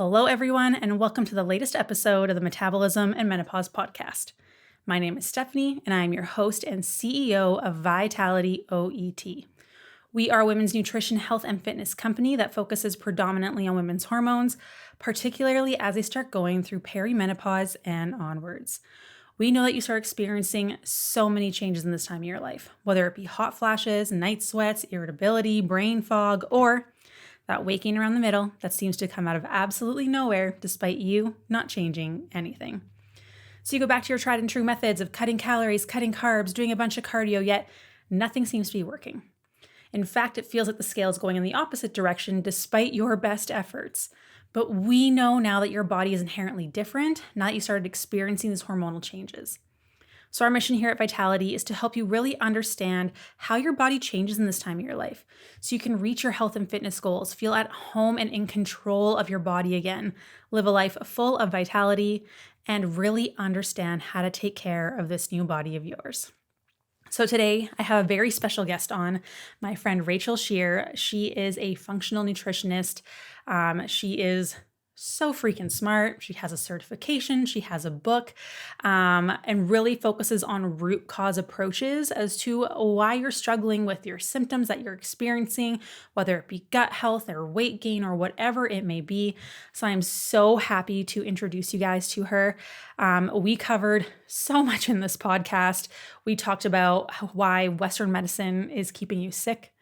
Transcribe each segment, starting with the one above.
Hello, everyone, and welcome to the latest episode of the Metabolism and Menopause podcast. My name is Stephanie, and I am your host and CEO of Vitality OET. We are a women's nutrition, health, and fitness company that focuses predominantly on women's hormones, particularly as they start going through perimenopause and onwards. We know that you start experiencing so many changes in this time of your life, whether it be hot flashes, night sweats, irritability, brain fog, or that waking around the middle that seems to come out of absolutely nowhere despite you not changing anything. So you go back to your tried and true methods of cutting calories, cutting carbs, doing a bunch of cardio, yet nothing seems to be working. In fact, it feels like the scale is going in the opposite direction despite your best efforts. But we know now that your body is inherently different now that you started experiencing these hormonal changes. So our mission here at Vitality is to help you really understand how your body changes in this time of your life so you can reach your health and fitness goals, feel at home and in control of your body again, live a life full of vitality, and really understand how to take care of this new body of yours. So today I have a very special guest on, my friend Rachel Scheer. She is a functional nutritionist. She is so freaking smart. She has a certification, she has a book, and really focuses on root cause approaches as to why you're struggling with your symptoms that you're experiencing, whether it be gut health or weight gain or whatever it may be. So I'm so happy to introduce you guys to her. We covered so much in this podcast. We talked about why Western medicine is keeping you sick,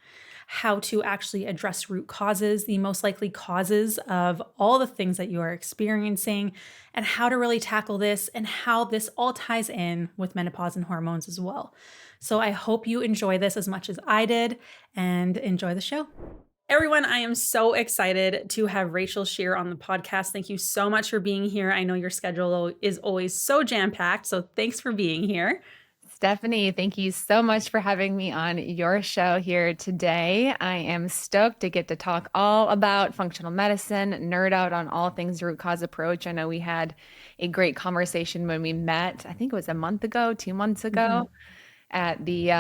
how to actually address root causes, the most likely causes of all the things that you are experiencing, and how to really tackle this and how this all ties in with menopause and hormones as well. So I hope you enjoy this as much as I did and enjoy the show. Everyone, I am so excited to have Rachel Scheer on the podcast. Thank you so much for being here. I know your schedule is always so jam-packed, so thanks for being here. Stephanie, thank you so much for having me on your show here today. I am stoked to get to talk all about functional medicine, nerd out on all things root cause approach. I know we had a great conversation when we met, I think it was a month ago, 2 months ago, at the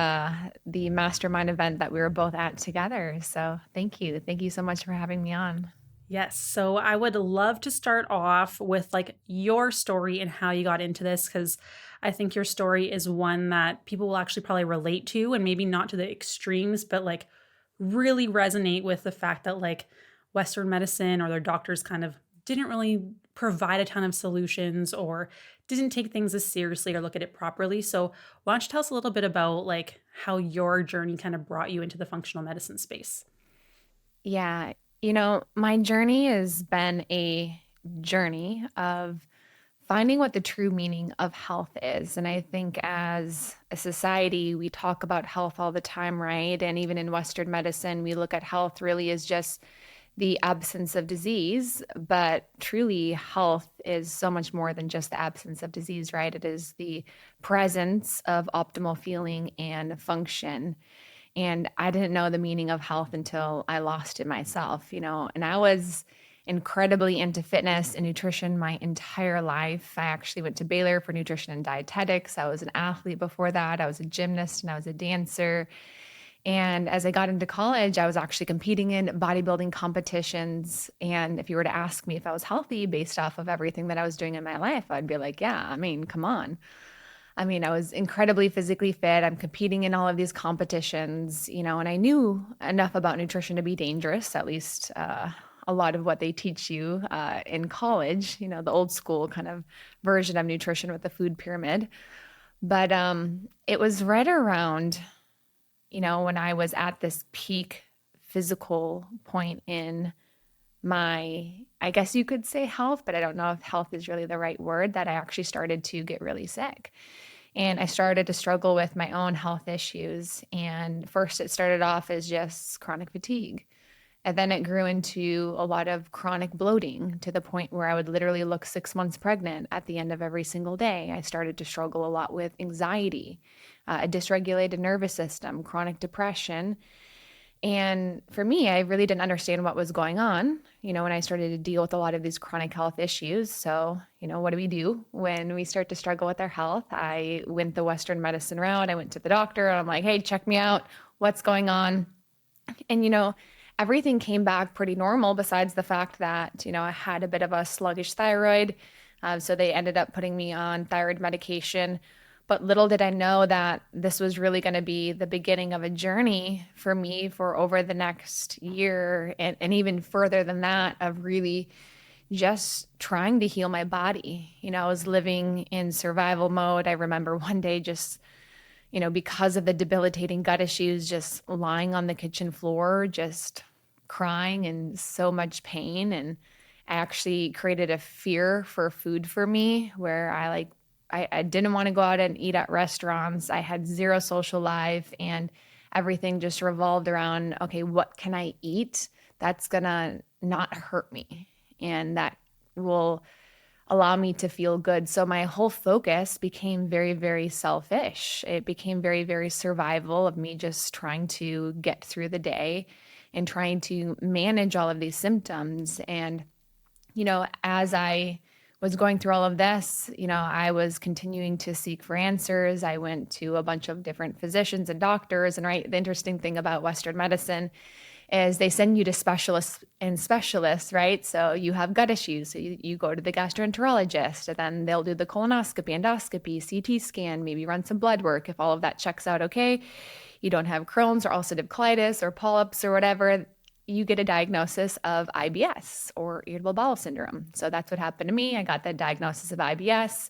mastermind event that we were both at together. So thank you. Thank you so much for having me on. Yes. So I would love to start off with your story and how you got into this, because I think your story is one that people will actually probably relate to, and maybe not to the extremes, but really resonate with the fact that Western medicine or their doctors kind of didn't really provide a ton of solutions or didn't take things as seriously or look at it properly. So why don't you tell us a little bit about how your journey kind of brought you into the functional medicine space? Yeah. My journey has been a journey of finding what the true meaning of health is. And I think as a society, we talk about health all the time, right? And even in Western medicine, we look at health really as just the absence of disease. But truly, health is so much more than just the absence of disease, right? It is the presence of optimal feeling and function. And I didn't know the meaning of health until I lost it myself, and I was incredibly into fitness and nutrition my entire life. I actually went to Baylor for nutrition and dietetics. I was an athlete before that. I was a gymnast and I was a dancer. And as I got into college, I was actually competing in bodybuilding competitions. And if you were to ask me if I was healthy based off of everything that I was doing in my life, I'd be like, yeah, come on. I was incredibly physically fit. I'm competing in all of these competitions, and I knew enough about nutrition to be dangerous, at least a lot of what they teach you in college, the old school kind of version of nutrition with the food pyramid. But it was right around, when I was at this peak physical point in my, I guess you could say health, but I don't know if health is really the right word, that I actually started to get really sick. And I started to struggle with my own health issues. And first it started off as just chronic fatigue. And then it grew into a lot of chronic bloating to the point where I would literally look 6 months pregnant at the end of every single day. I started to struggle a lot with anxiety, a dysregulated nervous system, chronic depression. And for me, I really didn't understand what was going on, when I started to deal with a lot of these chronic health issues. So, what do we do when we start to struggle with our health? I went the Western medicine route. I went to the doctor and I'm like, hey, check me out. What's going on? And, everything came back pretty normal besides the fact that, I had a bit of a sluggish thyroid. So they ended up putting me on thyroid medication. But little did I know that this was really going to be the beginning of a journey for me for over the next year and even further than that, of really just trying to heal my body. I was living in survival mode. I remember one day just, because of the debilitating gut issues, just lying on the kitchen floor, just crying in so much pain. And I actually created a fear for food for me where I didn't want to go out and eat at restaurants. I had zero social life, and everything just revolved around, okay, what can I eat that's gonna not hurt me and that will allow me to feel good. So my whole focus became very, very selfish. It became very, very survival of me just trying to get through the day and trying to manage all of these symptoms. And, as I was going through all of this, I was continuing to seek for answers. I went to a bunch of different physicians and doctors. And right, the interesting thing about Western medicine is they send you to specialists and specialists, right? So you have gut issues. So you go to the gastroenterologist, and then they'll do the colonoscopy, endoscopy, CT scan, maybe run some blood work. If all of that checks out okay, you don't have Crohn's or ulcerative colitis or polyps or whatever, you get a diagnosis of IBS or irritable bowel syndrome. So that's what happened to me. I got that diagnosis of IBS,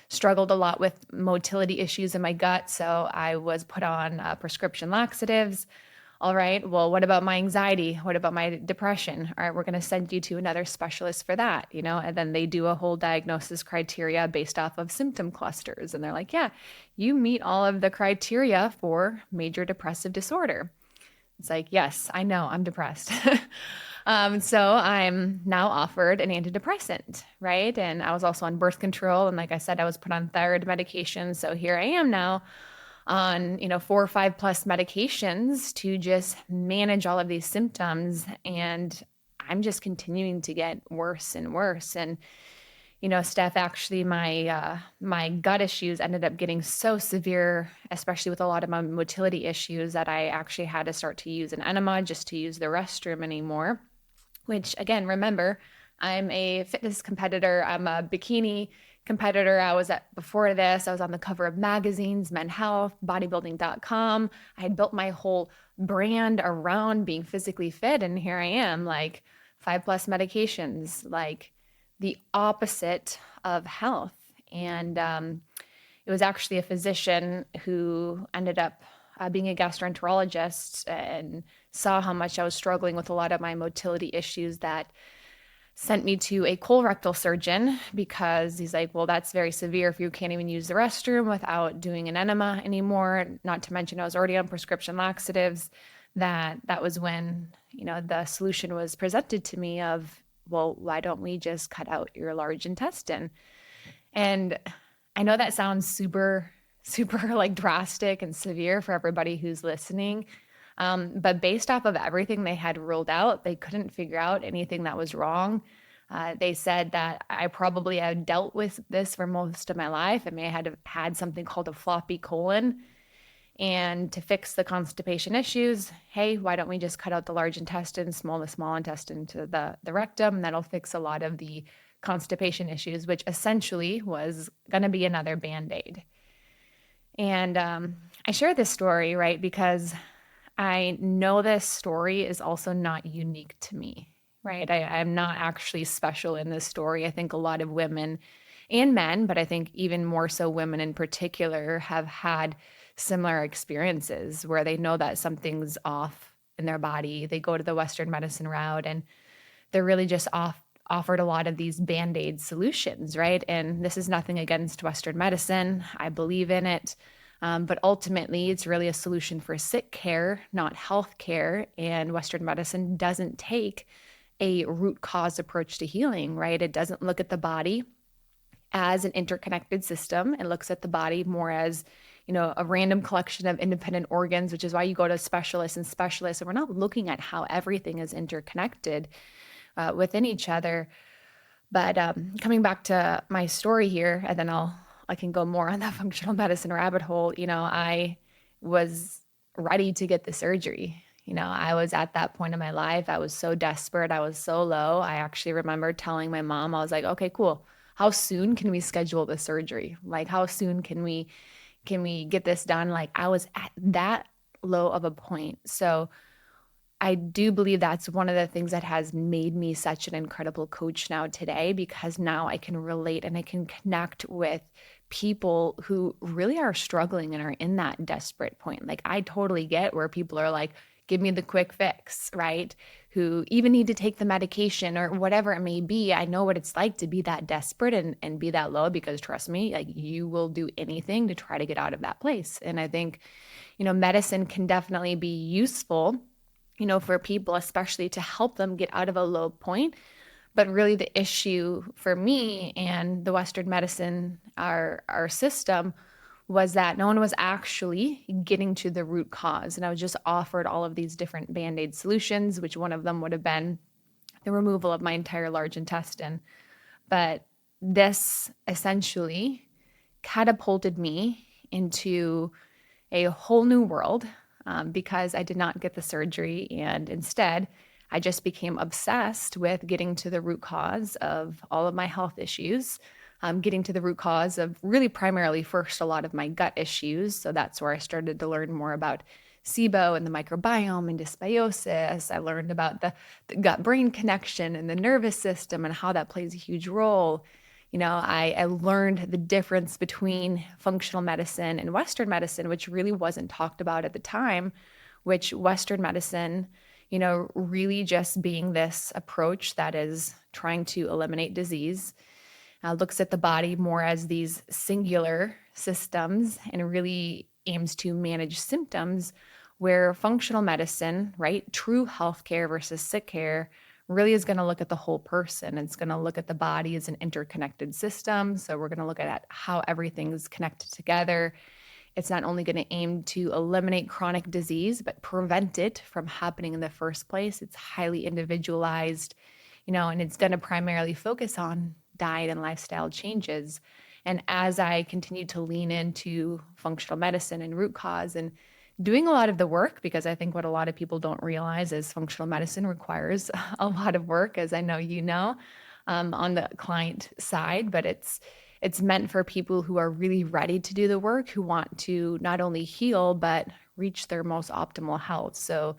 struggled a lot with motility issues in my gut. So I was put on prescription laxatives. All right, well, what about my anxiety? What about my depression? All right, we're going to send you to another specialist for that, and then they do a whole diagnosis criteria based off of symptom clusters. And they're like, yeah, you meet all of the criteria for major depressive disorder. It's like, yes, I know I'm depressed. So I'm now offered an antidepressant, right? And I was also on birth control. And like I said, I was put on thyroid medication. So here I am now on, 4 or 5 plus medications to just manage all of these symptoms. And I'm just continuing to get worse and worse. And, Steph, actually my gut issues ended up getting so severe, especially with a lot of my motility issues, that I actually had to start to use an enema just to use the restroom anymore, which again, remember, I'm a fitness competitor. I'm a bikini competitor. Before this, I was on the cover of magazines, Men Health, bodybuilding.com. I had built my whole brand around being physically fit. And here I am, like 5 plus medications, like the opposite of health. And it was actually a physician who ended up being a gastroenterologist and saw how much I was struggling with a lot of my motility issues that sent me to a colorectal surgeon, because he's like, well, that's very severe if you can't even use the restroom without doing an enema anymore. Not to mention I was already on prescription laxatives. That was when, the solution was presented to me of, well, why don't we just cut out your large intestine? And I know that sounds super, super like drastic and severe for everybody who's listening. But based off of everything they had ruled out, they couldn't figure out anything that was wrong. They said that I probably had dealt with this for most of my life. I may have had something called a floppy colon. And to fix the constipation issues, hey, why don't we just cut out the large intestine, the small intestine to the rectum, and that'll fix a lot of the constipation issues, which essentially was going to be another Band-Aid. And I share this story, right, because I know this story is also not unique to me, right? I'm not actually special in this story. I think a lot of women and men, but I think even more so women in particular, have had similar experiences where they know that something's off in their body. They go to the Western medicine route and they're really just offered a lot of these Band-Aid solutions, right? And this is nothing against Western medicine. I believe in it. But ultimately, it's really a solution for sick care, not health care. And Western medicine doesn't take a root cause approach to healing, right? It doesn't look at the body as an interconnected system. It looks at the body more as, a random collection of independent organs, which is why you go to specialists. And we're not looking at how everything is interconnected within each other. But coming back to my story here, and then I can go more on that functional medicine rabbit hole. I was ready to get the surgery. I was at that point in my life. I was so desperate. I was so low. I actually remember telling my mom, I was like, okay, cool. How soon can we schedule the surgery? Like, how soon can we get this done? Like, I was at that low of a point. So I do believe that's one of the things that has made me such an incredible coach now today, because now I can relate and I can connect with people who really are struggling and are in that desperate point. Like, I totally get where people are like, give me the quick fix, right? Who even need to take the medication or whatever it may be. I know what it's like to be that desperate and be that low, because trust me, like, you will do anything to try to get out of that place. And I think, medicine can definitely be useful, for people, especially to help them get out of a low point. But really, the issue for me and the Western medicine, our system, was that no one was actually getting to the root cause. And I was just offered all of these different band aid solutions, which one of them would have been the removal of my entire large intestine. But this essentially catapulted me into a whole new world, because I did not get the surgery. And instead, I just became obsessed with getting to the root cause of all of my health issues, getting to the root cause of really primarily first a lot of my gut issues. So that's where I started to learn more about SIBO and the microbiome and dysbiosis. I learned about the gut brain connection and the nervous system and how that plays a huge role. I learned the difference between functional medicine and Western medicine, which really wasn't talked about at the time, which Western medicine, really just being this approach that is trying to eliminate disease, looks at the body more as these singular systems and really aims to manage symptoms, where functional medicine, right, true healthcare versus sick care, really is going to look at the whole person. It's going to look at the body as an interconnected system. So we're going to look at how everything's connected together. It's not only going to aim to eliminate chronic disease, but prevent it from happening in the first place. It's highly individualized, and it's going to primarily focus on diet and lifestyle changes. And as I continue to lean into functional medicine and root cause and doing a lot of the work, because I think what a lot of people don't realize is functional medicine requires a lot of work, as I know on the client side, but it's meant for people who are really ready to do the work, who want to not only heal, but reach their most optimal health. So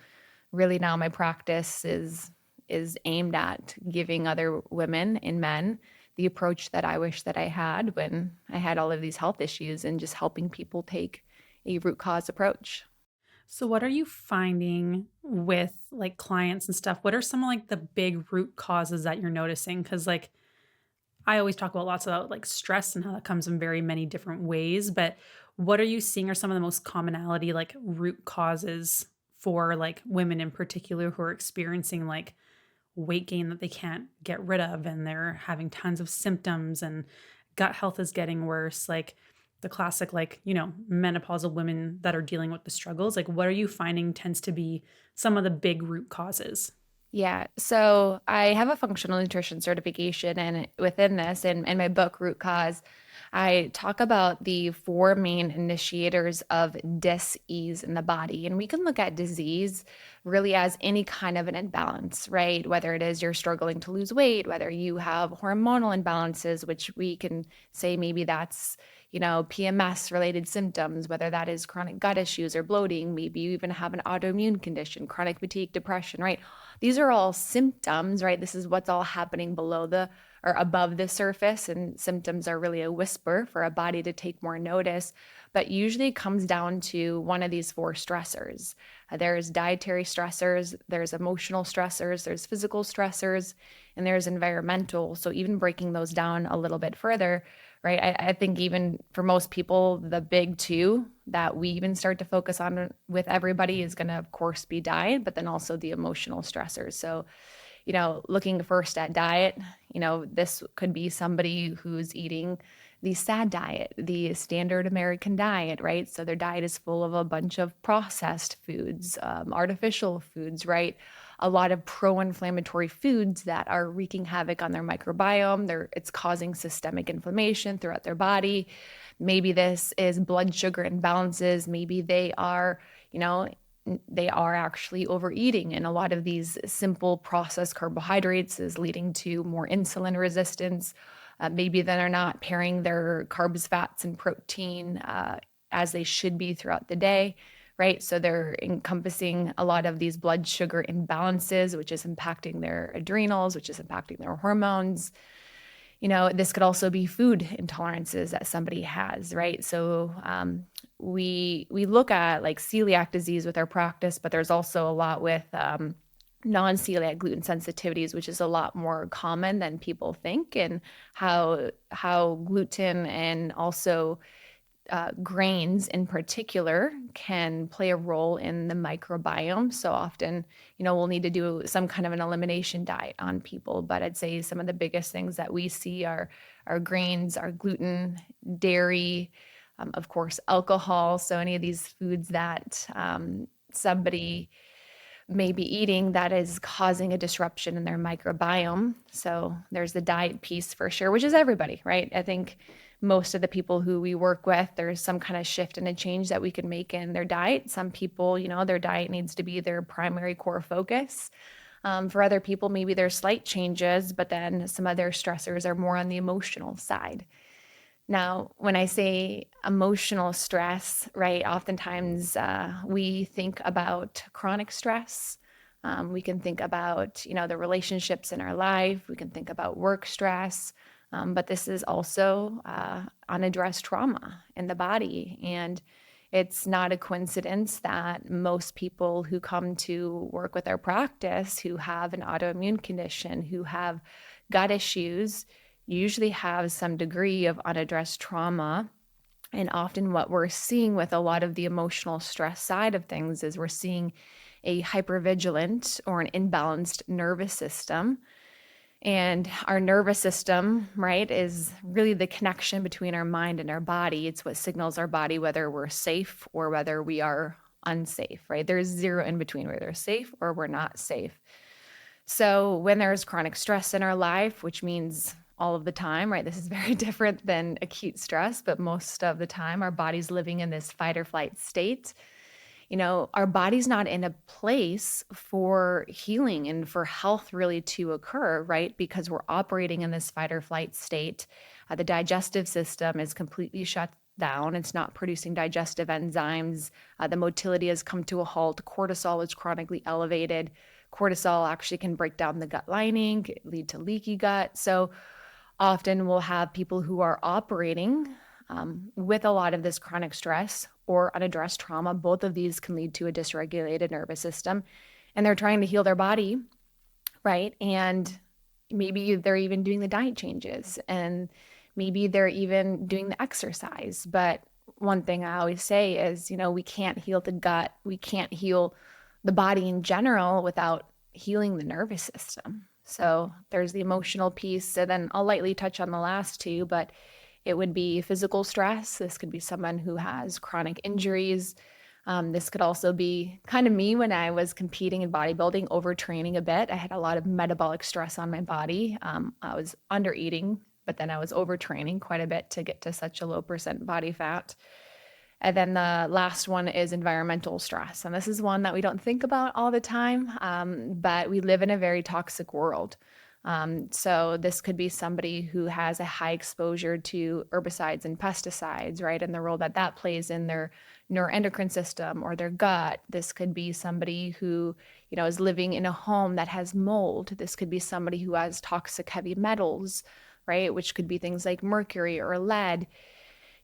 really now my practice is aimed at giving other women and men the approach that I wish that I had when I had all of these health issues, and just helping people take a root cause approach. So what are you finding with like clients and stuff? What are some of like the big root causes that you're noticing? Because like I always talk about lots about like stress and how that comes in very many different ways, but what are you seeing are some of the most commonality like root causes for like women in particular who are experiencing like weight gain that they can't get rid of, and they're having tons of symptoms and gut health is getting worse? Like the classic, like, menopausal women that are dealing with the struggles. Like, what are you finding tends to be some of the big root causes? Yeah. So I have a functional nutrition certification, and within this, in my book, Root Cause, I talk about the four main initiators of dis-ease in the body. And we can look at disease really as any kind of an imbalance, right? Whether it is you're struggling to lose weight, whether you have hormonal imbalances, which we can say maybe that's, PMS related symptoms, whether that is chronic gut issues or bloating, maybe you even have an autoimmune condition, chronic fatigue, depression, right? These are all symptoms, right? This is what's all happening below or above the surface, and symptoms are really a whisper for a body to take more notice. But usually it comes down to one of these four stressors. There's dietary stressors, there's emotional stressors, there's physical stressors, and there's environmental. So even breaking those down a little bit further, right? I think even for most people, the big two that we even start to focus on with everybody is going to, of course, be diet, but then also the emotional stressors. So, looking first at diet, this could be somebody who's eating the SAD diet, the standard American diet, right? So their diet is full of a bunch of processed foods, artificial foods, right? A lot of pro-inflammatory foods that are wreaking havoc on their microbiome. It's causing systemic inflammation throughout their body. Maybe this is blood sugar imbalances. Maybe they are, they are actually overeating. And a lot of these simple processed carbohydrates is leading to more insulin resistance. Maybe they're not pairing their carbs, fats, and protein as they should be throughout the day, right? So they're encompassing a lot of these blood sugar imbalances, which is impacting their adrenals, which is impacting their hormones. This could also be food intolerances that somebody has, right? So we look at like celiac disease with our practice, but there's also a lot with non-celiac gluten sensitivities, which is a lot more common than people think, and how gluten and also grains in particular can play a role in the microbiome. So often, we'll need to do some kind of an elimination diet on people. But I'd say some of the biggest things that we see are grains, are gluten, dairy, of course, alcohol. So any of these foods that somebody may be eating that is causing a disruption in their microbiome. So there's the diet piece for sure, which is everybody, right? I think most of the people who we work with, there's some kind of shift and a change that we can make in their diet. Some people, their diet needs to be their primary core focus. For other people, maybe there's slight changes, but then some other stressors are more on the emotional side. Now, when I say emotional stress, right, oftentimes we think about chronic stress. We can think about, the relationships in our life. We can think about work stress. But this is also unaddressed trauma in the body. And it's not a coincidence that most people who come to work with our practice who have an autoimmune condition, who have gut issues, usually have some degree of unaddressed trauma. And often what we're seeing with a lot of the emotional stress side of things is we're seeing a hypervigilant or an imbalanced nervous system. And our nervous system, right, is really the connection between our mind and our body. It's what signals our body whether we're safe or whether we are unsafe, right? There's zero in between whether we're safe or we're not safe. So when there's chronic stress in our life, which means all of the time, right? This is very different than acute stress, but most of the time our body's living in this fight or flight state. Our body's not in a place for healing and for health really to occur, right? Because we're operating in this fight or flight state. The digestive system is completely shut down. It's not producing digestive enzymes. The motility has come to a halt. Cortisol is chronically elevated. Cortisol actually can break down the gut lining, lead to leaky gut. So often we'll have people who are operating with a lot of this chronic stress or unaddressed trauma. Both of these can lead to a dysregulated nervous system, and they're trying to heal their body, right? And maybe they're even doing the diet changes, and maybe they're even doing the exercise. But one thing I always say is, we can't heal the gut. We can't heal the body in general without healing the nervous system. So there's the emotional piece. And then I'll lightly touch on the last two, but it would be physical stress. This could be someone who has chronic injuries. This could also be kind of me when I was competing in bodybuilding, overtraining a bit. I had a lot of metabolic stress on my body. I was under eating, but then I was overtraining quite a bit to get to such a low percent body fat. And then the last one is environmental stress. And this is one that we don't think about all the time, but we live in a very toxic world. So this could be somebody who has a high exposure to herbicides and pesticides, right? And the role that that plays in their neuroendocrine system or their gut. This could be somebody who, is living in a home that has mold. This could be somebody who has toxic heavy metals, right? Which could be things like mercury or lead.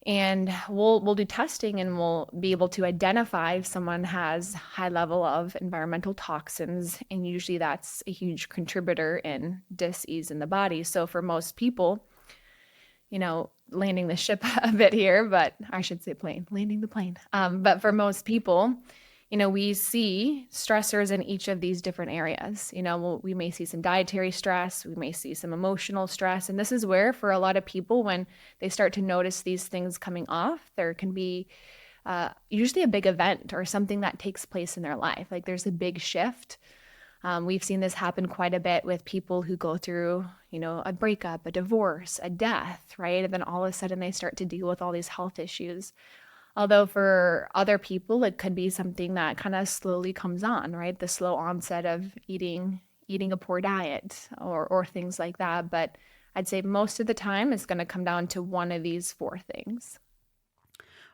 And we'll do testing and we'll be able to identify if someone has high level of environmental toxins. And usually that's a huge contributor in dis-ease in the body. So for most people, landing the ship a bit here, but I should say landing the plane. But for most people, we see stressors in each of these different areas. We may see some dietary stress, we may see some emotional stress. And this is where, for a lot of people, when they start to notice these things coming off, there can be usually a big event or something that takes place in their life. Like there's a big shift. We've seen this happen quite a bit with people who go through, a breakup, a divorce, a death, right? And then all of a sudden they start to deal with all these health issues. Although for other people, it could be something that kind of slowly comes on, right? The slow onset of eating a poor diet or things like that. But I'd say most of the time it's going to come down to one of these four things.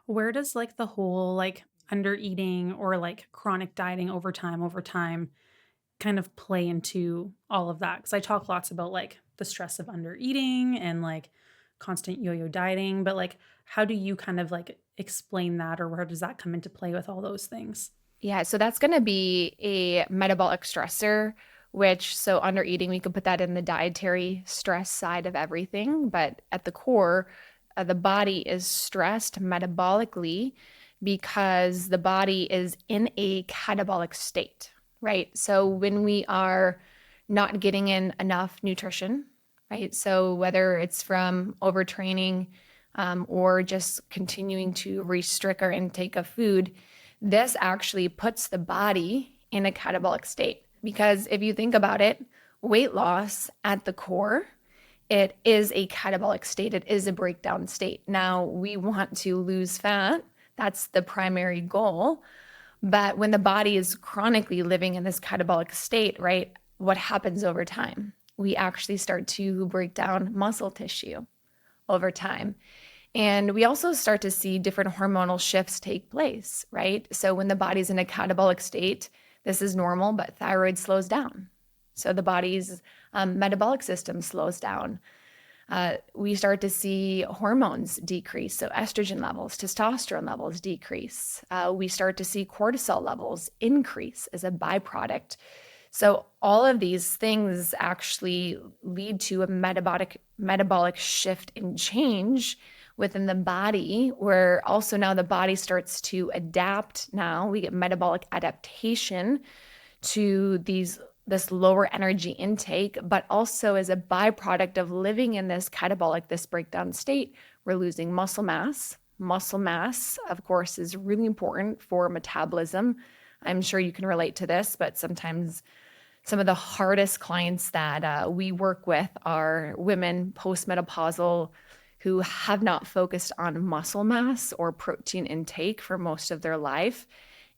Where does like the whole like under eating or like chronic dieting over time kind of play into all of that? Because I talk lots about like the stress of under eating and like constant yo-yo dieting, but like how do you kind of like explain that, or where does that come into play with all those things? Yeah, so that's going to be a metabolic stressor, which so under eating, we could put that in the dietary stress side of everything. But at the core, the body is stressed metabolically because the body is in a catabolic state, right? So when we are not getting in enough nutrition, right? So whether it's from overtraining or just continuing to restrict our intake of food, this actually puts the body in a catabolic state. Because if you think about it, weight loss at the core, it is a catabolic state. It is a breakdown state. Now, we want to lose fat. That's the primary goal. But when the body is chronically living in this catabolic state, right, what happens over time? We actually start to break down muscle tissue over time. And we also start to see different hormonal shifts take place, right? So when the body's in a catabolic state, this is normal, but thyroid slows down. So the body's metabolic system slows down. We start to see hormones decrease. So estrogen levels, testosterone levels decrease. We start to see cortisol levels increase as a byproduct. So all of these things actually lead to a metabolic shift and change within the body, where also now the body starts to adapt. Now we get metabolic adaptation to this lower energy intake, but also as a byproduct of living in this catabolic, this breakdown state, we're losing muscle mass. Muscle mass, of course, is really important for metabolism. I'm sure you can relate to this, but sometimes some of the hardest clients that we work with are women postmenopausal who have not focused on muscle mass or protein intake for most of their life.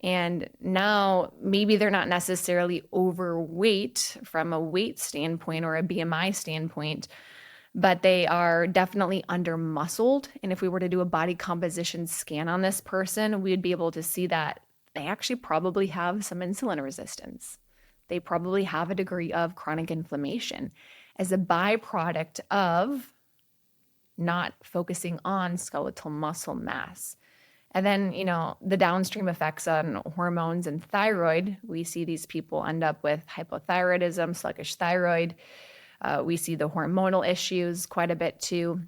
And now maybe they're not necessarily overweight from a weight standpoint or a BMI standpoint, but they are definitely under muscled. And if we were to do a body composition scan on this person, we'd be able to see that they actually probably have some insulin resistance. They probably have a degree of chronic inflammation as a byproduct of not focusing on skeletal muscle mass. And then, the downstream effects on hormones and thyroid, we see these people end up with hypothyroidism, sluggish thyroid. We see the hormonal issues quite a bit too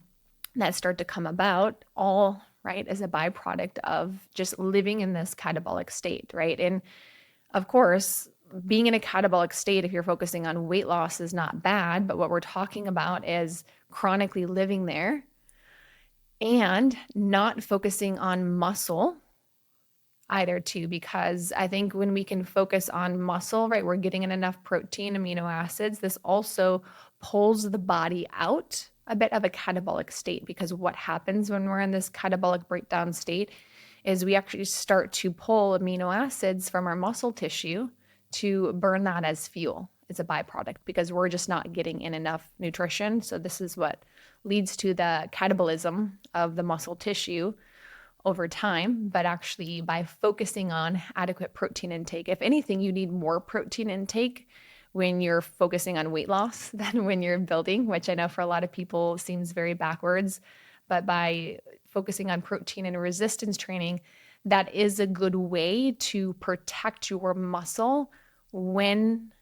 that start to come about, all right, as a byproduct of just living in this catabolic state, right? And of course, being in a catabolic state, if you're focusing on weight loss, is not bad, but what we're talking about is chronically living there and not focusing on muscle either too, because I think when we can focus on muscle, right, we're getting in enough protein, amino acids. This also pulls the body out a bit of a catabolic state, because what happens when we're in this catabolic breakdown state is we actually start to pull amino acids from our muscle tissue to burn that as fuel. It's a byproduct because we're just not getting in enough nutrition. So this is what leads to the catabolism of the muscle tissue over time. But actually, by focusing on adequate protein intake, if anything, you need more protein intake when you're focusing on weight loss than when you're building, which I know for a lot of people seems very backwards. But by focusing on protein and resistance training, that is a good way to protect your muscle when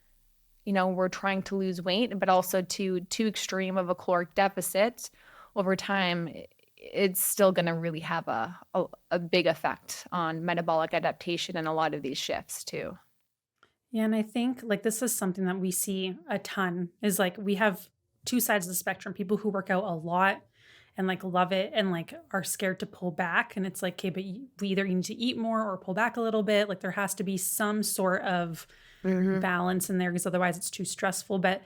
we're trying to lose weight, but also too extreme of a caloric deficit over time, it's still going to really have a big effect on metabolic adaptation and a lot of these shifts too. Yeah, and I think like this is something that we see a ton is like we have two sides of the spectrum, people who work out a lot and like love it and like are scared to pull back, and it's like, okay, but we either need to eat more or pull back a little bit. Like there has to be some sort of balance in there because otherwise it's too stressful. But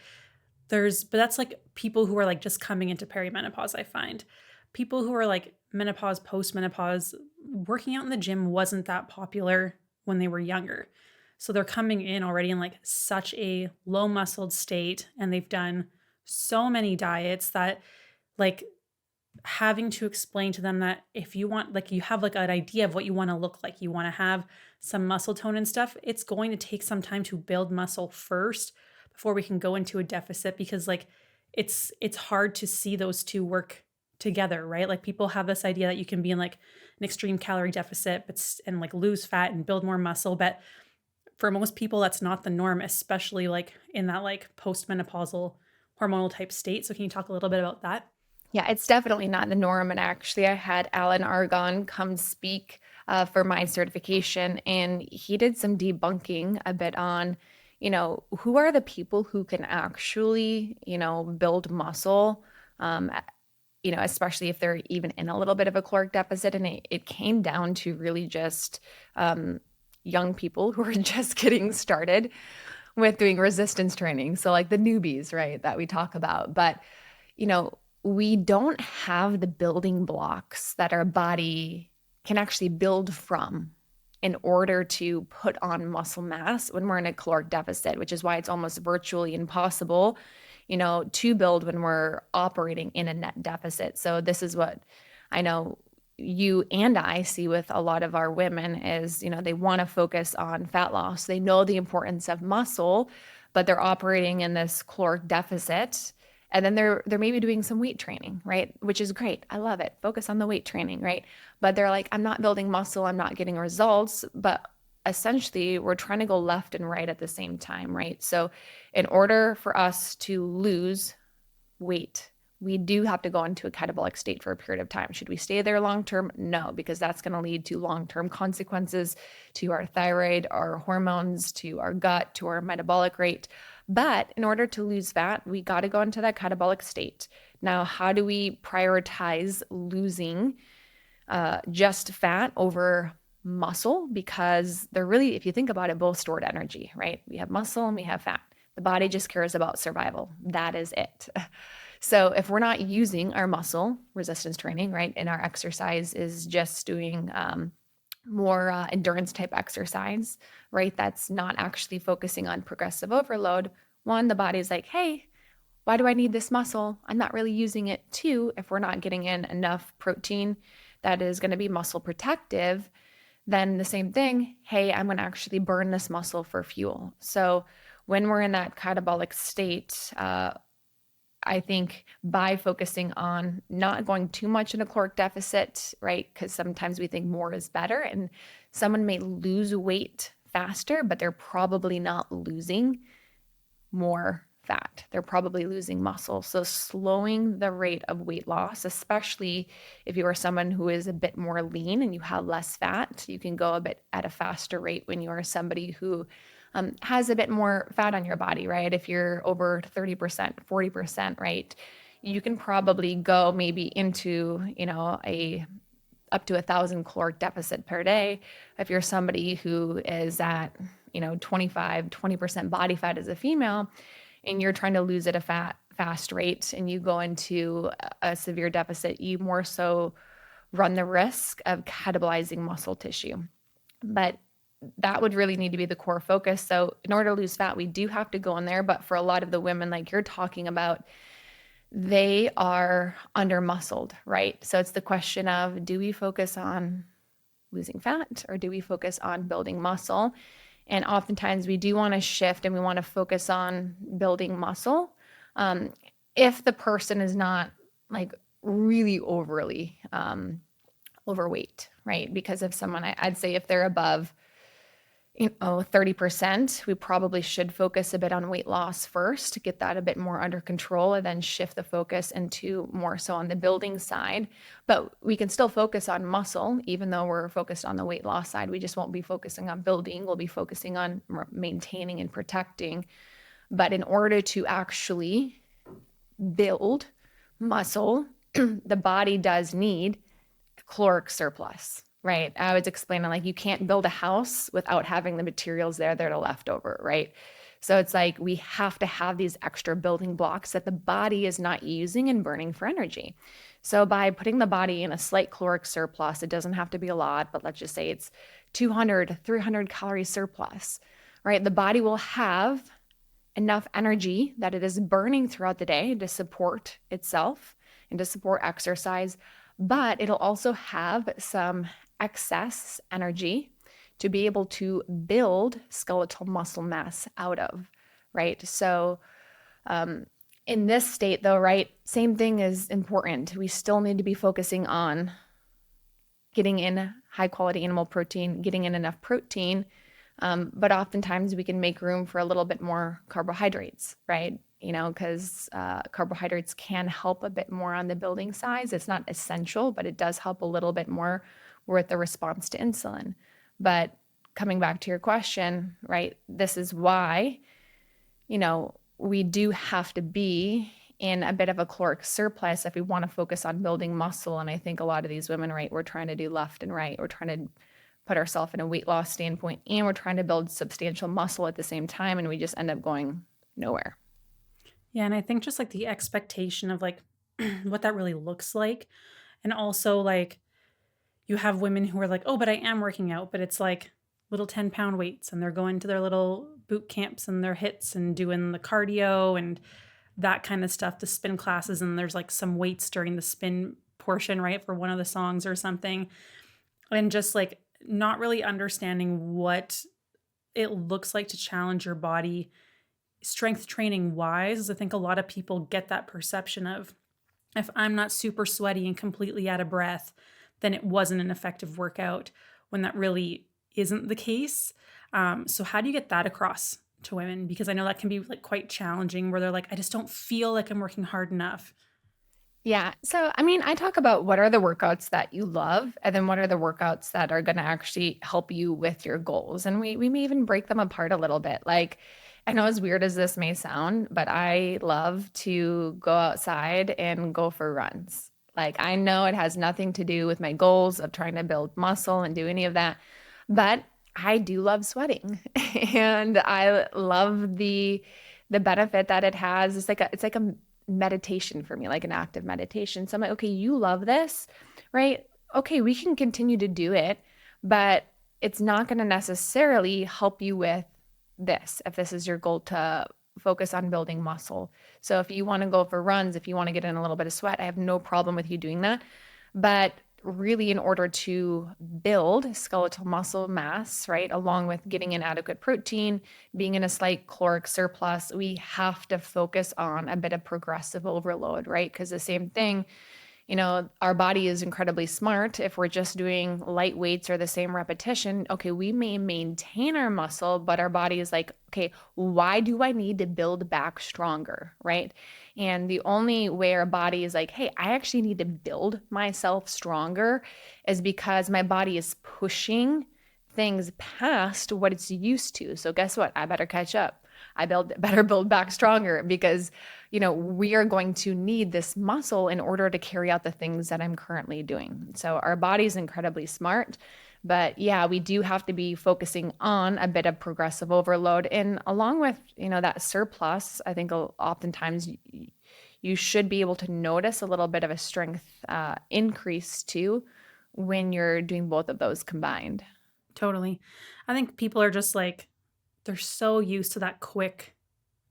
that's like people who are like just coming into perimenopause. I find people who are like menopause, postmenopause, working out in the gym wasn't that popular when they were younger. So they're coming in already in like such a low muscled state, and they've done so many diets that like having to explain to them that if you want, like, you have like an idea of what you want to look like, you want to have some muscle tone and stuff, it's going to take some time to build muscle first before we can go into a deficit, because like it's hard to see those two work together, right? Like people have this idea that you can be in like an extreme calorie deficit and like lose fat and build more muscle, but for most people that's not the norm, especially like in that like postmenopausal hormonal type state. So can you talk a little bit about that? Yeah, it's definitely not the norm. And actually, I had Alan Argon come speak for my certification, and he did some debunking a bit on, who are the people who can actually, build muscle, um, especially if they're even in a little bit of a caloric deficit. And it came down to really just young people who are just getting started with doing resistance training. So, like the newbies, right, that we talk about. But you know, we don't have the building blocks that our body can actually build from in order to put on muscle mass when we're in a caloric deficit, which is why it's almost virtually impossible, to build when we're operating in a net deficit. So this is what I know you and I see with a lot of our women is, they want to focus on fat loss. They know the importance of muscle, but they're operating in this caloric deficit. And then they're maybe doing some weight training, right? Which is great. I love it. Focus on the weight training, right? But they're like, I'm not building muscle, I'm not getting results. But essentially, we're trying to go left and right at the same time, right? So in order for us to lose weight, we do have to go into a catabolic state for a period of time. Should we stay there long term? No, because that's going to lead to long-term consequences to our thyroid, our hormones, to our gut, to our metabolic rate. But in order to lose fat, we got to go into that catabolic state. Now, how do we prioritize losing just fat over muscle? Because they're really, if you think about it, both stored energy, right? We have muscle and we have fat. The body just cares about survival. That is it. So if we're not using our muscle resistance training, right, and our exercise is just doing more endurance type exercise, right, that's not actually focusing on progressive overload, one, the body's like, hey, why do I need this muscle? I'm not really using it. Two, if we're not getting in enough protein that is going to be muscle protective, then the same thing, hey, I'm going to actually burn this muscle for fuel. So when we're in that catabolic state, I think by focusing on not going too much in a caloric deficit, right? Because sometimes we think more is better, and someone may lose weight faster, but they're probably not losing more fat. They're probably losing muscle. So slowing the rate of weight loss, especially if you are someone who is a bit more lean and you have less fat, you can go a bit at a faster rate when you are somebody who has a bit more fat on your body, right? If you're over 30%, 40%, right? You can probably go maybe into, up to 1,000 caloric deficit per day. If you're somebody who is at, 25, 20% body fat as a female, and you're trying to lose at a fast rate and you go into a severe deficit, you more so run the risk of catabolizing muscle tissue. But that would really need to be the core focus. So in order to lose fat, we do have to go in there. But for a lot of the women like you're talking about, they are under muscled, right? So it's the question of, do we focus on losing fat or do we focus on building muscle? And oftentimes we do want to shift and we want to focus on building muscle. If the person is not like really overly overweight, right? Because if someone, I'd say if they're above 30%, we probably should focus a bit on weight loss first to get that a bit more under control and then shift the focus into more so on the building side. But we can still focus on muscle, even though we're focused on the weight loss side. We just won't be focusing on building. We'll be focusing on maintaining and protecting. But in order to actually build muscle, the body does need caloric surplus. Right. I was explaining like you can't build a house without having the materials there that are left over. Right. So it's like we have to have these extra building blocks that the body is not using and burning for energy. So by putting the body in a slight caloric surplus, it doesn't have to be a lot, but let's just say it's 200, 300 calorie surplus, right? The body will have enough energy that it is burning throughout the day to support itself and to support exercise, but it'll also have some excess energy to be able to build skeletal muscle mass out of, right? So, in this state, though, right, same thing is important. We still need to be focusing on getting in high quality animal protein, getting in enough protein, but oftentimes we can make room for a little bit more carbohydrates, right? Because carbohydrates can help a bit more on the building size. It's not essential, but it does help a little bit more with the response to insulin. But coming back to your question, right, this is why, we do have to be in a bit of a caloric surplus if we want to focus on building muscle. And I think a lot of these women, right, we're trying to do left and right. We're trying to put ourselves in a weight loss standpoint, and we're trying to build substantial muscle at the same time, and we just end up going nowhere. Yeah, and I think just like the expectation of like what that really looks like. And also like you have women who are like, oh, but I am working out, but it's like little 10-pound weights and they're going to their little boot camps and their hits and doing the cardio and that kind of stuff, the spin classes. And there's like some weights during the spin portion, right? For one of the songs or something. And just like not really understanding what it looks like to challenge your body strength training wise. I think a lot of people get that perception of if I'm not super sweaty and completely out of breath, then it wasn't an effective workout when that really isn't the case. So how do you get that across to women? Because I know that can be like quite challenging where they're like, I just don't feel like I'm working hard enough. Yeah. So, I mean, I talk about what are the workouts that you love, and then what are the workouts that are going to actually help you with your goals. And we may even break them apart a little bit. Like, I know as weird as this may sound, but I love to go outside and go for runs. Like, I know it has nothing to do with my goals of trying to build muscle and do any of that, but I do love sweating and I love the benefit that it has. It's like a meditation for me, like an active meditation. So I'm like, okay, you love this, right? Okay, we can continue to do it, but it's not going to necessarily help you with this if this is your goal to focus on building muscle. So if you want to go for runs, if you want to get in a little bit of sweat, I have no problem with you doing that. But really, in order to build skeletal muscle mass, right, along with getting in adequate protein, being in a slight caloric surplus, we have to focus on a bit of progressive overload, right? Because the same thing, our body is incredibly smart. If we're just doing light weights or the same repetition, okay, we may maintain our muscle, but our body is like, okay, why do I need to build back stronger, right? And the only way our body is like, hey, I actually need to build myself stronger is because my body is pushing things past what it's used to. So guess what? I better catch up. Better build back stronger because, we are going to need this muscle in order to carry out the things that I'm currently doing. So our body is incredibly smart, but yeah, we do have to be focusing on a bit of progressive overload. And along with, that surplus, I think oftentimes you should be able to notice a little bit of a strength increase too when you're doing both of those combined. Totally. I think people are just like, they're so used to that quick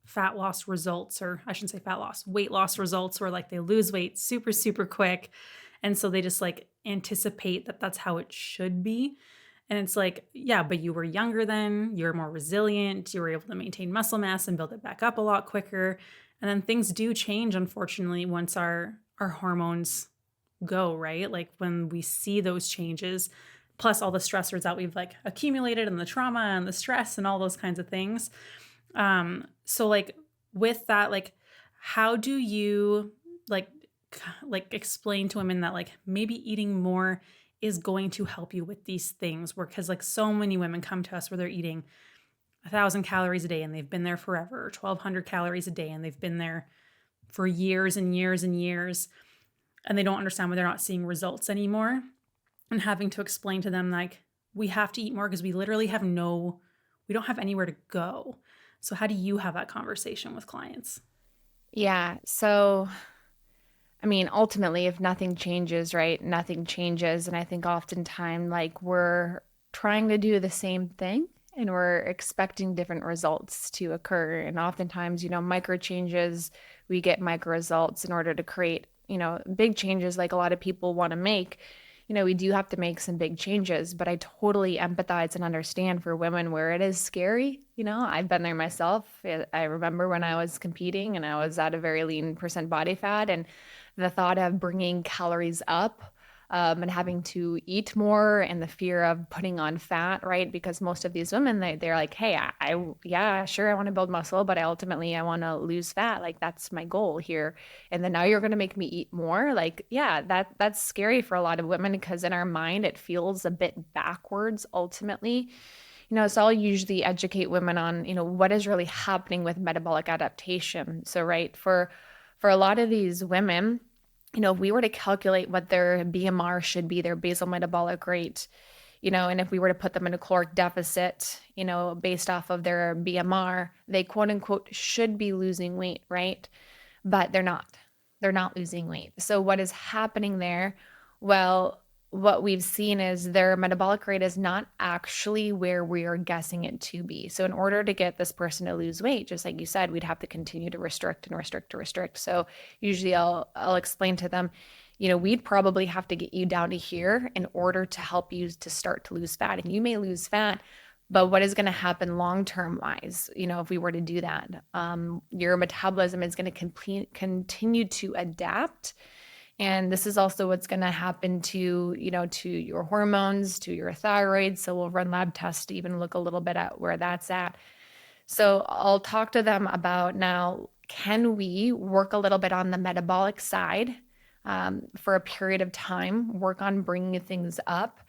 fat loss results, or I shouldn't say fat loss, weight loss results, where like they lose weight super, super quick. And so they just like anticipate that that's how it should be. And it's like, yeah, but you were younger then, you were more resilient, you were able to maintain muscle mass and build it back up a lot quicker. And then things do change, unfortunately, once our hormones go, right? Like when we see those changes, plus all the stressors that we've like accumulated and the trauma and the stress and all those kinds of things. So like with that, like how do you like explain to women that like maybe eating more is going to help you with these things? Where because like so many women come to us where they're eating 1,000 calories a day and they've been there forever, or 1,200 calories a day and they've been there for years and years and years, and they don't understand why they're not seeing results anymore. And having to explain to them like we have to eat more because we literally we don't have anywhere to go. So how do you have that conversation with clients? Yeah. So, I mean, ultimately, if nothing changes, right, nothing changes. And I think oftentimes, like, we're trying to do the same thing and we're expecting different results to occur. And oftentimes, micro changes, we get micro results in order to create, big changes like a lot of people want to make. We do have to make some big changes, but I totally empathize and understand for women where it is scary. I've been there myself. I remember when I was competing and I was at a very lean percent body fat, and the thought of bringing calories up and having to eat more and the fear of putting on fat, right? Because most of these women, they're like, hey, yeah, sure, I want to build muscle, but I want to lose fat. Like, that's my goal here. And then now you're going to make me eat more. Like, yeah, that's scary for a lot of women because in our mind, it feels a bit backwards ultimately. So I'll usually educate women on, what is really happening with metabolic adaptation. So, right, for a lot of these women, if we were to calculate what their BMR should be, their basal metabolic rate, and if we were to put them in a caloric deficit, based off of their BMR, they quote unquote should be losing weight, right? But they're not. They're not losing weight. So what is happening there? Well, what we've seen is their metabolic rate is not actually where we are guessing it to be. So in order to get this person to lose weight, just like you said, we'd have to continue to restrict and restrict to restrict. So usually I'll explain to them, we'd probably have to get you down to here in order to help you to start to lose fat. And you may lose fat, but what is going to happen long-term wise, if we were to do that? Your metabolism is going to continue to adapt. And this is also what's going to happen to your hormones, to your thyroid. So we'll run lab tests to even look a little bit at where that's at. So I'll talk to them about now, can we work a little bit on the metabolic side for a period of time, work on bringing things up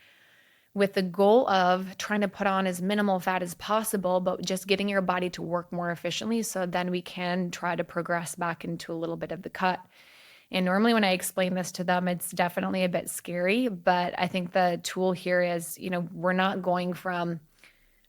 with the goal of trying to put on as minimal fat as possible, but just getting your body to work more efficiently. So then we can try to progress back into a little bit of the cut. And normally when I explain this to them, it's definitely a bit scary, but I think the tool here is, we're not going from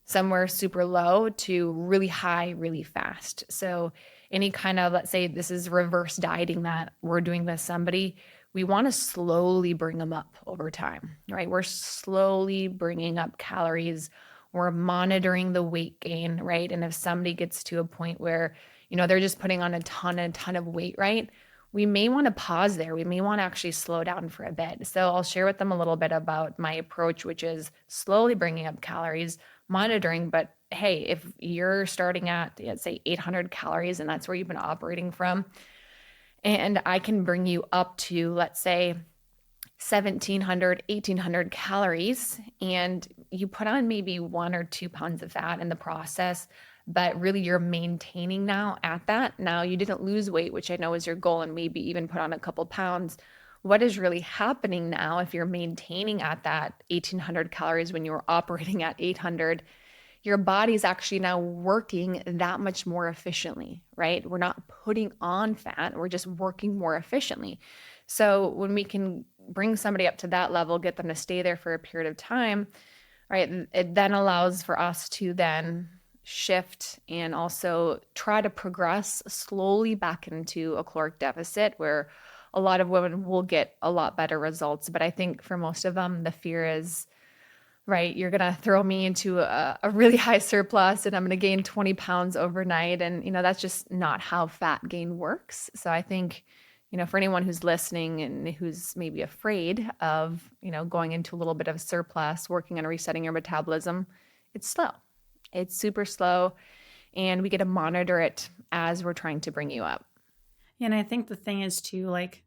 somewhere super low to really high, really fast. So any kind of, let's say this is reverse dieting that we're doing with somebody, we want to slowly bring them up over time, right? We're slowly bringing up calories. We're monitoring the weight gain, right? And if somebody gets to a point where, they're just putting on a ton of weight, right? We may want to pause there. We may want to actually slow down for a bit. So I'll share with them a little bit about my approach, which is slowly bringing up calories, monitoring. But hey, if you're starting at, let's say, 800 calories, and that's where you've been operating from, and I can bring you up to, let's say, 1700, 1800 calories, and you put on maybe 1 or 2 pounds of fat in the process, but really you're maintaining now at that. Now you didn't lose weight, which I know is your goal, and maybe even put on a couple pounds. What is really happening now if you're maintaining at that 1800 calories when you were operating at 800? Your body's actually now working that much more efficiently, right? We're not putting on fat, we're just working more efficiently. So when we can bring somebody up to that level, get them to stay there for a period of time, right? It then allows for us to then shift and also try to progress slowly back into a caloric deficit where a lot of women will get a lot better results. But I think for most of them, the fear is, right, you're going to throw me into a really high surplus and I'm going to gain 20 pounds overnight. And, that's just not how fat gain works. So I think, for anyone who's listening and who's maybe afraid of, going into a little bit of surplus, working on resetting your metabolism, it's slow. It's super slow. And we get to monitor it as we're trying to bring you up. Yeah, and I think the thing is too, like,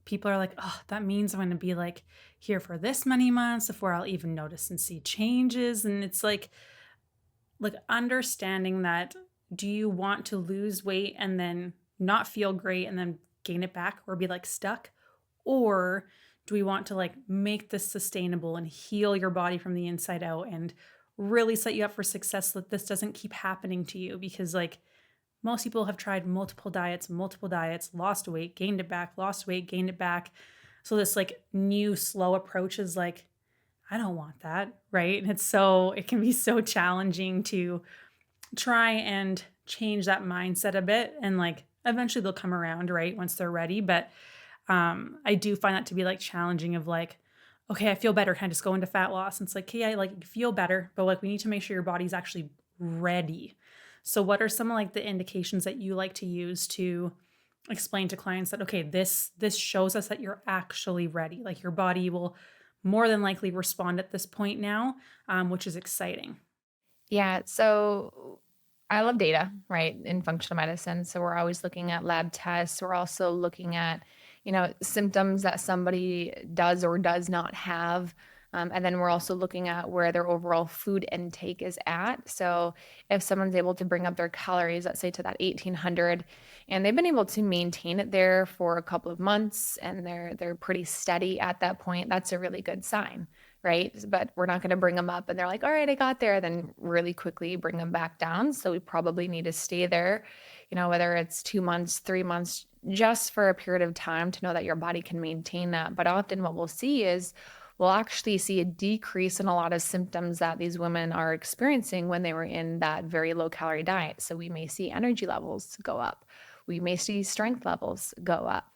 people are like, oh, that means I'm going to be like here for this many months before I'll even notice and see changes. And it's like understanding that, do you want to lose weight and then not feel great and then gain it back or be like stuck? Or do we want to like make this sustainable and heal your body from the inside out and really set you up for success so that this doesn't keep happening to you? Because like most people have tried multiple diets, lost weight, gained it back, lost weight, gained it back. So this like new slow approach is like, I don't want that, right? And it can be so challenging to try and change that mindset a bit, and like eventually they'll come around, right, once they're ready. But I do find that to be like challenging of like, okay, I feel better. Can I just go into fat loss? And it's like, okay, I like feel better, but like we need to make sure your body's actually ready. So what are some of like the indications that you like to use to explain to clients that okay, this shows us that you're actually ready. Like your body will more than likely respond at this point now, which is exciting. Yeah, so I love data, right, in functional medicine. So we're always looking at lab tests. We're also looking at, symptoms that somebody does or does not have. And then we're also looking at where their overall food intake is at. So if someone's able to bring up their calories, let's say to that 1800, and they've been able to maintain it there for a couple of months and they're pretty steady at that point, that's a really good sign, right? But we're not going to bring them up and they're like, all right, I got there, then really quickly bring them back down. So we probably need to stay there, whether it's 2 months, 3 months, just for a period of time to know that your body can maintain that. But often what we'll see is we'll actually see a decrease in a lot of symptoms that these women are experiencing when they were in that very low calorie diet. So we may see energy levels go up. We may see strength levels go up.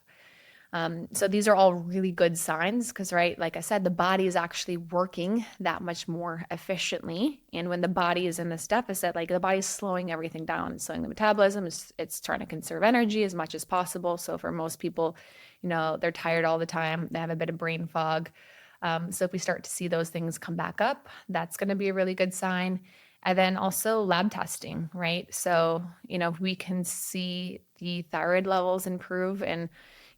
So these are all really good signs because, right, like I said, the body is actually working that much more efficiently. And when the body is in this deficit, like the body's slowing everything down, it's slowing the metabolism, it's trying to conserve energy as much as possible. So for most people, they're tired all the time, they have a bit of brain fog. So if we start to see those things come back up, that's going to be a really good sign. And then also lab testing, right? So, we can see the thyroid levels improve. And,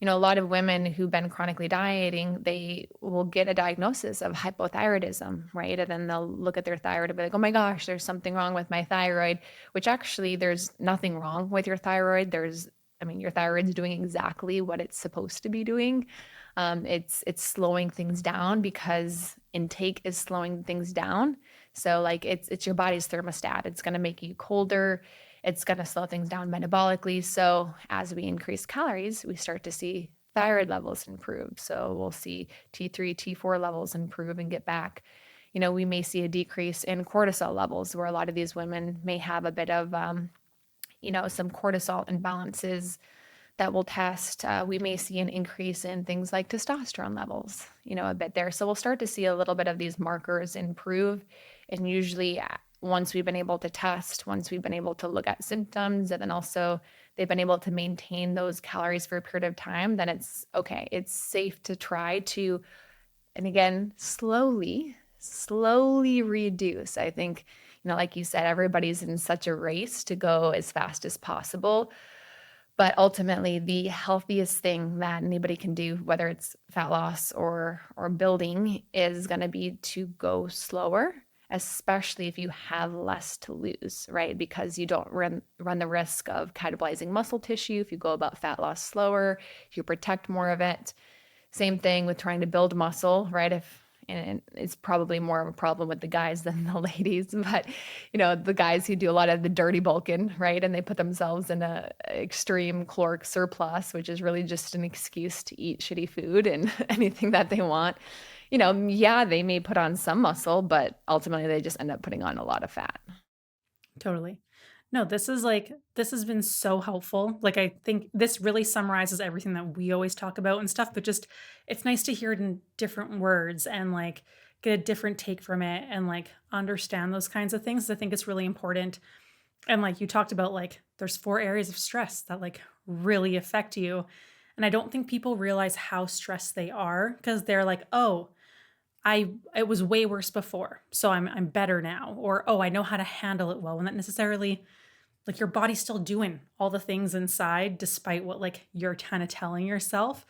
a lot of women who've been chronically dieting, they will get a diagnosis of hypothyroidism, right? And then they'll look at their thyroid and be like, oh my gosh, there's something wrong with my thyroid, which actually there's nothing wrong with your thyroid. Your thyroid's doing exactly what it's supposed to be doing. It's slowing things down because intake is slowing things down. So like it's your body's thermostat. It's going to make you colder. It's going to slow things down metabolically. So as we increase calories, we start to see thyroid levels improve. So we'll see T3, T4 levels improve and get back. We may see a decrease in cortisol levels where a lot of these women may have a bit of, some cortisol imbalances that we'll test. We may see an increase in things like testosterone levels, a bit there. So we'll start to see a little bit of these markers improve. And usually once we've been able to test, once we've been able to look at symptoms, and then also they've been able to maintain those calories for a period of time, then it's okay. It's safe to try to, and again, slowly reduce. I think, like you said, everybody's in such a race to go as fast as possible. But ultimately, the healthiest thing that anybody can do, whether it's fat loss or building, is going to be to go slower, especially if you have less to lose, right? Because you don't run the risk of catabolizing muscle tissue if you go about fat loss slower, if you protect more of it. Same thing with trying to build muscle, right? And it's probably more of a problem with the guys than the ladies, but the guys who do a lot of the dirty bulking, right? And they put themselves in a extreme caloric surplus, which is really just an excuse to eat shitty food and anything that they want. Yeah, they may put on some muscle, but ultimately they just end up putting on a lot of fat. Totally. No, this has been so helpful. Like, I think this really summarizes everything that we always talk about and stuff, but just it's nice to hear it in different words and like get a different take from it and like understand those kinds of things. I think it's really important. And like you talked about, like, there's 4 areas of stress that like really affect you. And I don't think people realize how stressed they are because they're like, oh, it was way worse before, so I'm better now, or oh, I know how to handle it well. When that necessarily, like, your body's still doing all the things inside despite what like you're kind of telling yourself.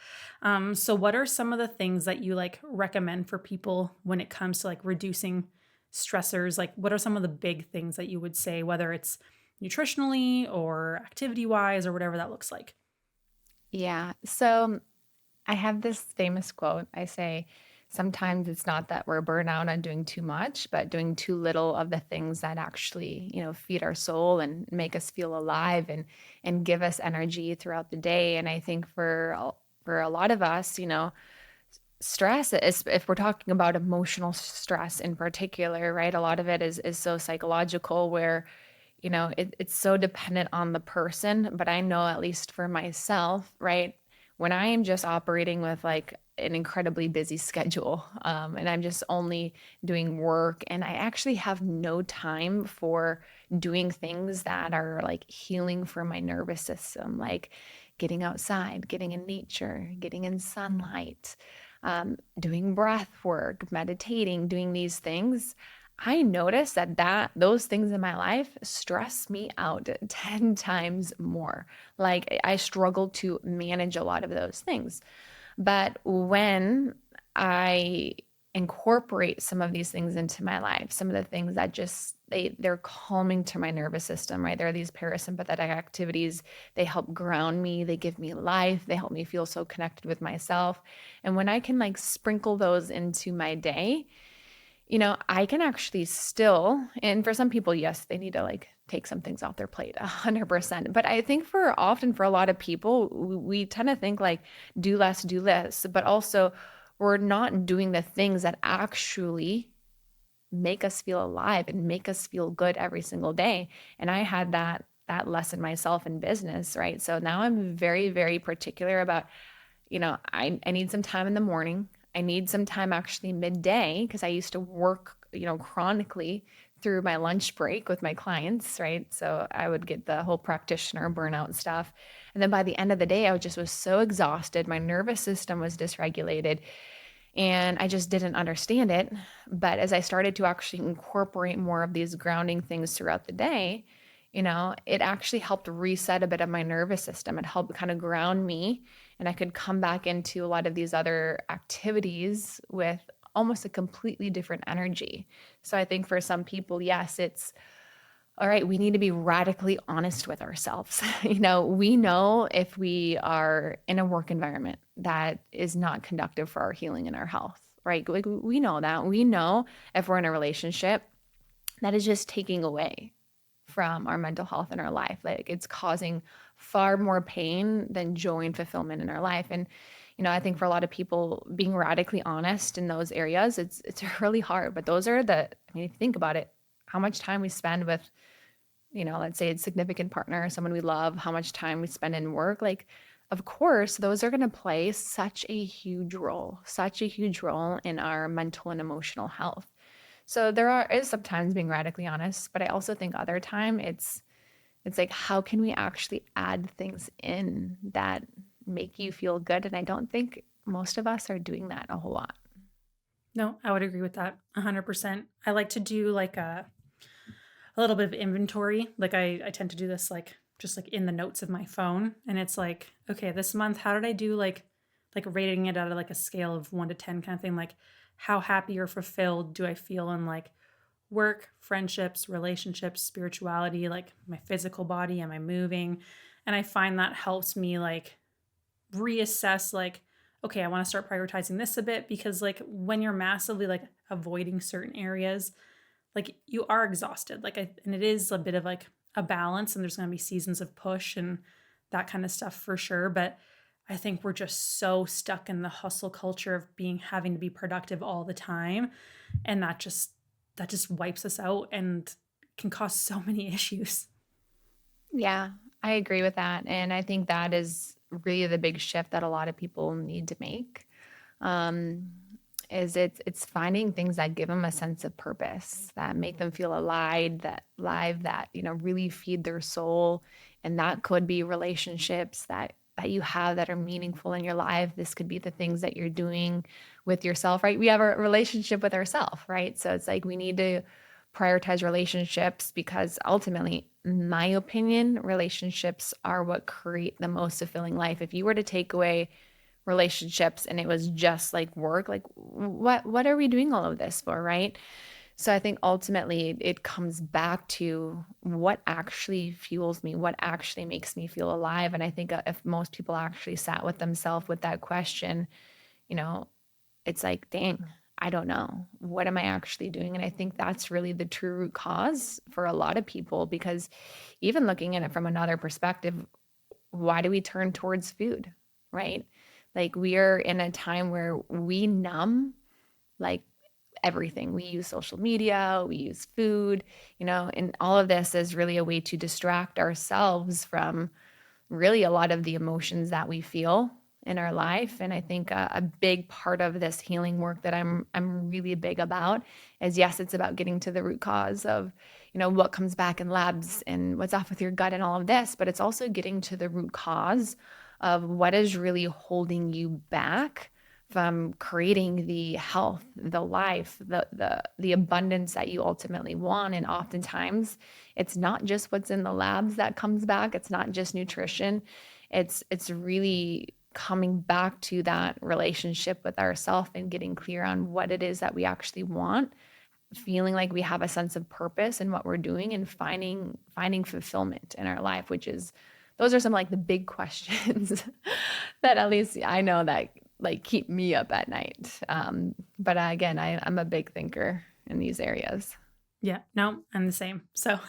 So what are some of the things that you like recommend for people when it comes to like reducing stressors? Like, what are some of the big things that you would say, whether it's nutritionally or activity wise or whatever that looks like? Yeah. So I have this famous quote. I say, sometimes it's not that we're burnt out on doing too much, but doing too little of the things that actually, feed our soul and make us feel alive and give us energy throughout the day. And I think for a lot of us, stress is, if we're talking about emotional stress in particular, right? A lot of it is so psychological where it's so dependent on the person, but I know at least for myself, right? When I am just operating with like an incredibly busy schedule, and I'm just only doing work and I actually have no time for doing things that are like healing for my nervous system, like getting outside, getting in nature, getting in sunlight, doing breath work, meditating, doing these things. I notice that those things in my life stress me out 10 times more. Like I struggle to manage a lot of those things. But when I incorporate some of these things into my life, some of the things that just they're calming to my nervous system, right? There are these parasympathetic activities. They help ground me, they give me life, they help me feel so connected with myself. And when I can like sprinkle those into my day, I can actually still, and for some people, yes, they need to like take some things off their plate 100%. But I think for a lot of people, we tend to think like do less, do less, but also we're not doing the things that actually make us feel alive and make us feel good every single day. And I had that lesson myself in business, right? So now I'm very, very particular about, I need some time in the morning. I need some time actually midday because I used to work, chronically through my lunch break with my clients, right? So I would get the whole practitioner burnout stuff. And then by the end of the day, was so exhausted. My nervous system was dysregulated and I just didn't understand it. But as I started to actually incorporate more of these grounding things throughout the day, it actually helped reset a bit of my nervous system. It helped kind of ground me, and I could come back into a lot of these other activities with almost a completely different energy. So I think for some people, yes, it's all right, we need to be radically honest with ourselves. We know if we are in a work environment that is not conductive for our healing and our health, right? Like we know that. We know if we're in a relationship that is just taking away from our mental health in our life. Like it's causing far more pain than joy and fulfillment in our life. And I think for a lot of people, being radically honest in those areas, it's really hard. But those are if you think about it, how much time we spend with, let's say it's significant partner, someone we love, how much time we spend in work, like of course, those are going to play such a huge role in our mental and emotional health. So is sometimes being radically honest, but I also think other time it's like how can we actually add things in that make you feel good? And I don't think most of us are doing that a whole lot. No, I would agree with that 100%. I like to do like a little bit of inventory. Like I tend to do this like just like in the notes of my phone. And it's like, okay, this month, how did I do like rating it out of like a scale of 1 to 10 kind of thing? Like how happy or fulfilled do I feel in like work, friendships, relationships, spirituality, like my physical body? Am I moving? And I find that helps me like reassess like, okay, I want to start prioritizing this a bit because like when you're massively like avoiding certain areas, like you are exhausted. And it is a bit of like a balance, and there's going to be seasons of push and that kind of stuff for sure. But I think we're just so stuck in the hustle culture of having to be productive all the time. And that just wipes us out and can cause so many issues. Yeah, I agree with that. And I think that is really the big shift that a lot of people need to make. Um, is it's finding things that give them a sense of purpose, that make them feel alive, that really feed their soul. And that could be relationships that you have that are meaningful in your life. This could be the things that you're doing with yourself, right? We have a relationship with ourselves, right? So it's like we need to prioritize relationships because ultimately, in my opinion, relationships are what create the most fulfilling life. If you were to take away relationships and it was just like work, like what are we doing all of this for, right? So I think ultimately it comes back to what actually fuels me, what actually makes me feel alive. And I think if most people actually sat with themselves with that question, you know, it's like, dang, I don't know. What am I actually doing? And I think that's really the true root cause for a lot of people, because even looking at it from another perspective, why do we turn towards food, right? Like we are in a time where we numb like everything. We use social media, we use food, and all of this is really a way to distract ourselves from really a lot of the emotions that we feel in our life. And I think a big part of this healing work that I'm really big about is, yes, it's about getting to the root cause of, what comes back in labs and what's off with your gut and all of this, but it's also getting to the root cause of what is really holding you back from creating the health, the life, the abundance that you ultimately want. And oftentimes it's not just what's in the labs that comes back. It's not just nutrition. It's really coming back to that relationship with ourselves and getting clear on what it is that we actually want, feeling like we have a sense of purpose in what we're doing, and finding fulfillment in our life, which is, those are some like the big questions that at least I know that like keep me up at night. But again, I'm a big thinker in these areas. Yeah, no, I'm the same. So,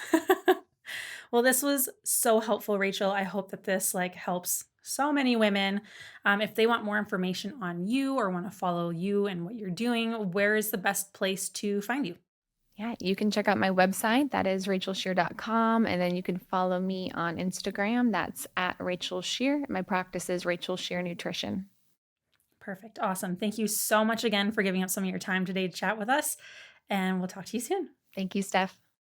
well, this was so helpful, Rachel. I hope that this helps so many women. If they want more information on you or want to follow you and what you're doing, where is the best place to find you? Yeah, you can check out my website. That is rachelscheer.com. And then you can follow me on Instagram. That's at Rachel Scheer. My practice is Rachel Scheer Nutrition. Perfect. Awesome. Thank you so much again for giving up some of your time today to chat with us. And we'll talk to you soon. Thank you, Steph.